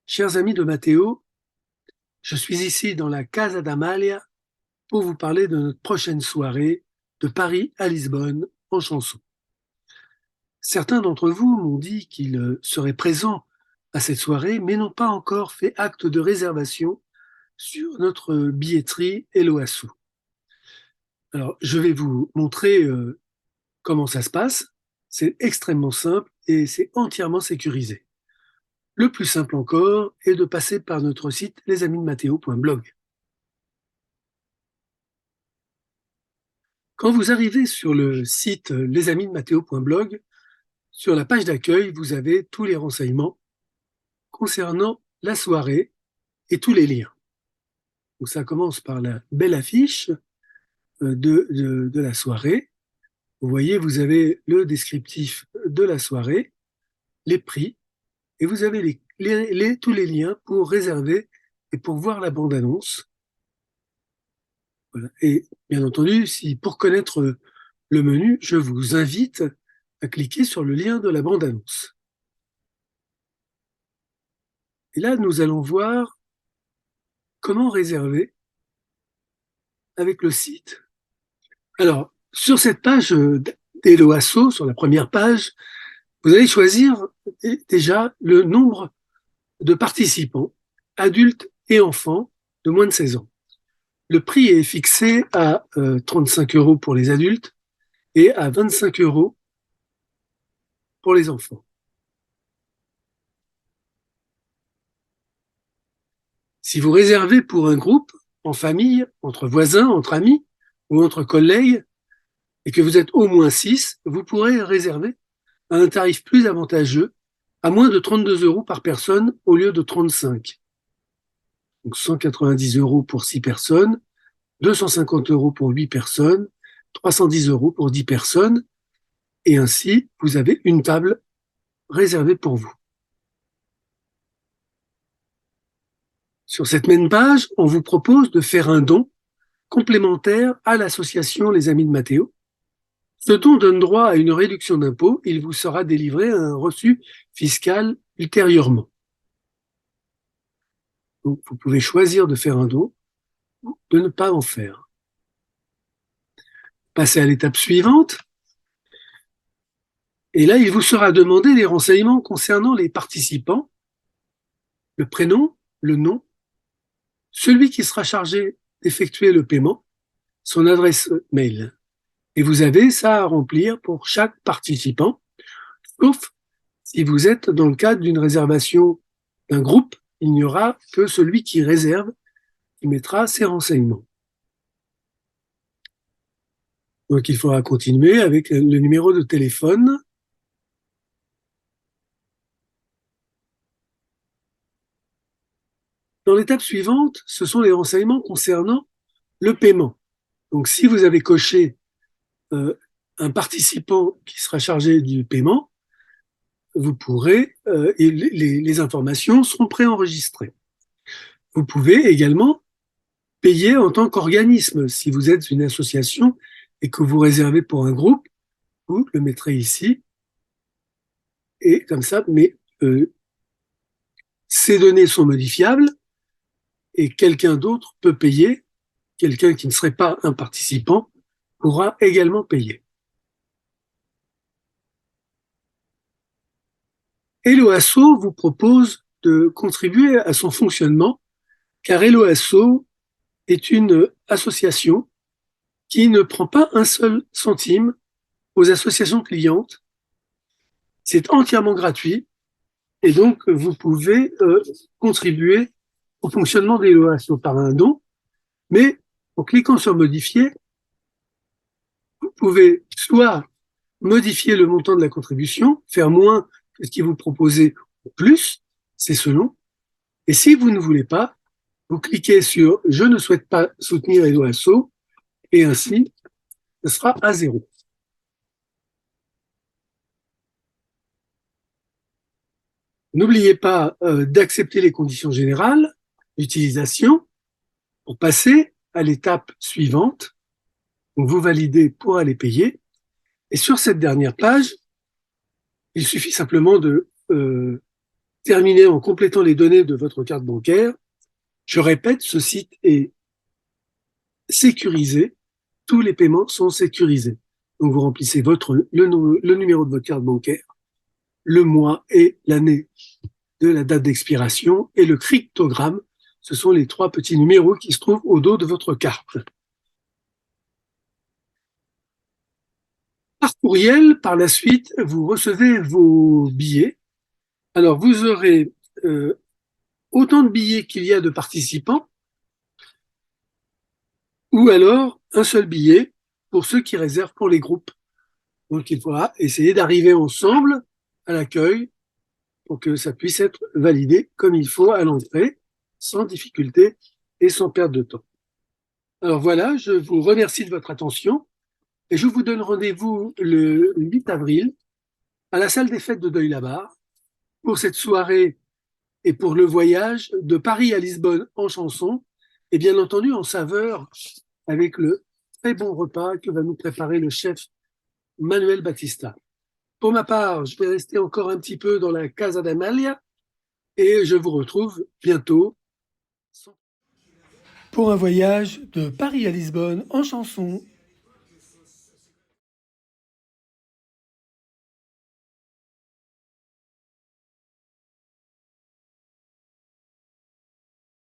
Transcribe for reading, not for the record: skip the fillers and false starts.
Chers amis de Mathéo, je suis ici dans la Casa d'Amalia pour vous parler de notre prochaine soirée de Paris à Lisbonne en chanson. Certains d'entre vous m'ont dit qu'ils seraient présents à cette soirée, mais n'ont pas encore fait acte de réservation sur notre billetterie Eloasso. Alors, je vais vous montrer comment ça se passe. C'est extrêmement simple et c'est entièrement sécurisé. Le plus simple encore est de passer par notre site lesamisdemathéo.blog. Quand vous arrivez sur le site lesamisdemathéo.blog, sur la page d'accueil, vous avez tous les renseignements concernant la soirée et tous les liens. Donc ça commence par la belle affiche de la soirée. Vous voyez, vous avez le descriptif de la soirée, les prix, et vous avez tous les liens pour réserver et pour voir la bande-annonce. Voilà. Et bien entendu, si pour connaître le menu, je vous invite à cliquer sur le lien de la bande-annonce. Et là, nous allons voir comment réserver avec le site. Alors, sur cette page d'Eloasso, sur la première page, vous allez choisir déjà le nombre de participants, adultes et enfants de moins de 16 ans. Le prix est fixé à 35 € pour les adultes et à 25 € pour les enfants. Si vous réservez pour un groupe, en famille, entre voisins, entre amis ou entre collègues, et que vous êtes au moins 6, vous pourrez réserver à un tarif plus avantageux, à moins de 32 € par personne au lieu de 35. Donc 190 € pour 6 personnes, 250 € pour 8 personnes, 310 € pour 10 personnes, et ainsi, vous avez une table réservée pour vous. Sur cette même page, on vous propose de faire un don complémentaire à l'association Les Amis de Mathéo. Ce don donne droit à une réduction d'impôt. Il vous sera délivré un reçu fiscal ultérieurement. Donc, vous pouvez choisir de faire un don ou de ne pas en faire. Passez à l'étape suivante. Et là, il vous sera demandé des renseignements concernant les participants, le prénom, le nom, celui qui sera chargé d'effectuer le paiement, son adresse mail. Et vous avez ça à remplir pour chaque participant, sauf si vous êtes dans le cadre d'une réservation d'un groupe, il n'y aura que celui qui réserve qui mettra ses renseignements. Donc il faudra continuer avec le numéro de téléphone. Dans l'étape suivante, ce sont les renseignements concernant le paiement. Donc si vous avez coché un participant qui sera chargé du paiement, vous pourrez, et les informations seront préenregistrées. Vous pouvez également payer en tant qu'organisme. Si vous êtes une association et que vous réservez pour un groupe, vous le mettrez ici. Et comme ça, mais ces données sont modifiables et quelqu'un d'autre peut payer. Quelqu'un qui ne serait pas un participant pourra également payer. Eloasso vous propose de contribuer à son fonctionnement car Eloasso est une association qui ne prend pas un seul centime aux associations clientes. C'est entièrement gratuit et donc vous pouvez contribuer au fonctionnement d'Eloasso par un don, mais en cliquant sur modifier, vous pouvez soit modifier le montant de la contribution, faire moins que ce qui vous proposez ou plus, c'est selon. Et si vous ne voulez pas, vous cliquez sur « Je ne souhaite pas soutenir Eloasso » et ainsi, ce sera à 0. N'oubliez pas d'accepter les conditions générales d'utilisation pour passer à l'étape suivante. Donc vous validez pour aller payer. Et sur cette dernière page, il suffit simplement de terminez en complétant les données de votre carte bancaire. Je répète, ce site est sécurisé. Tous les paiements sont sécurisés. Donc, vous remplissez le numéro de votre carte bancaire, le mois et l'année de la date d'expiration et le cryptogramme. Ce sont les 3 petits numéros qui se trouvent au dos de votre carte. Par courriel, par la suite, vous recevez vos billets. Alors, vous aurez autant de billets qu'il y a de participants, ou alors un seul billet pour ceux qui réservent pour les groupes. Donc, il faudra essayer d'arriver ensemble à l'accueil pour que ça puisse être validé comme il faut à l'entrée, sans difficulté et sans perte de temps. Alors voilà, je vous remercie de votre attention et je vous donne rendez-vous le 8 avril à la salle des fêtes de Deuil-la-Barre pour cette soirée et pour le voyage de Paris à Lisbonne en chanson et bien entendu en saveur avec le très bon repas que va nous préparer le chef Manuel Batista. Pour ma part, je vais rester encore un petit peu dans la Casa d'Amalia et je vous retrouve bientôt pour un voyage de Paris à Lisbonne en chanson.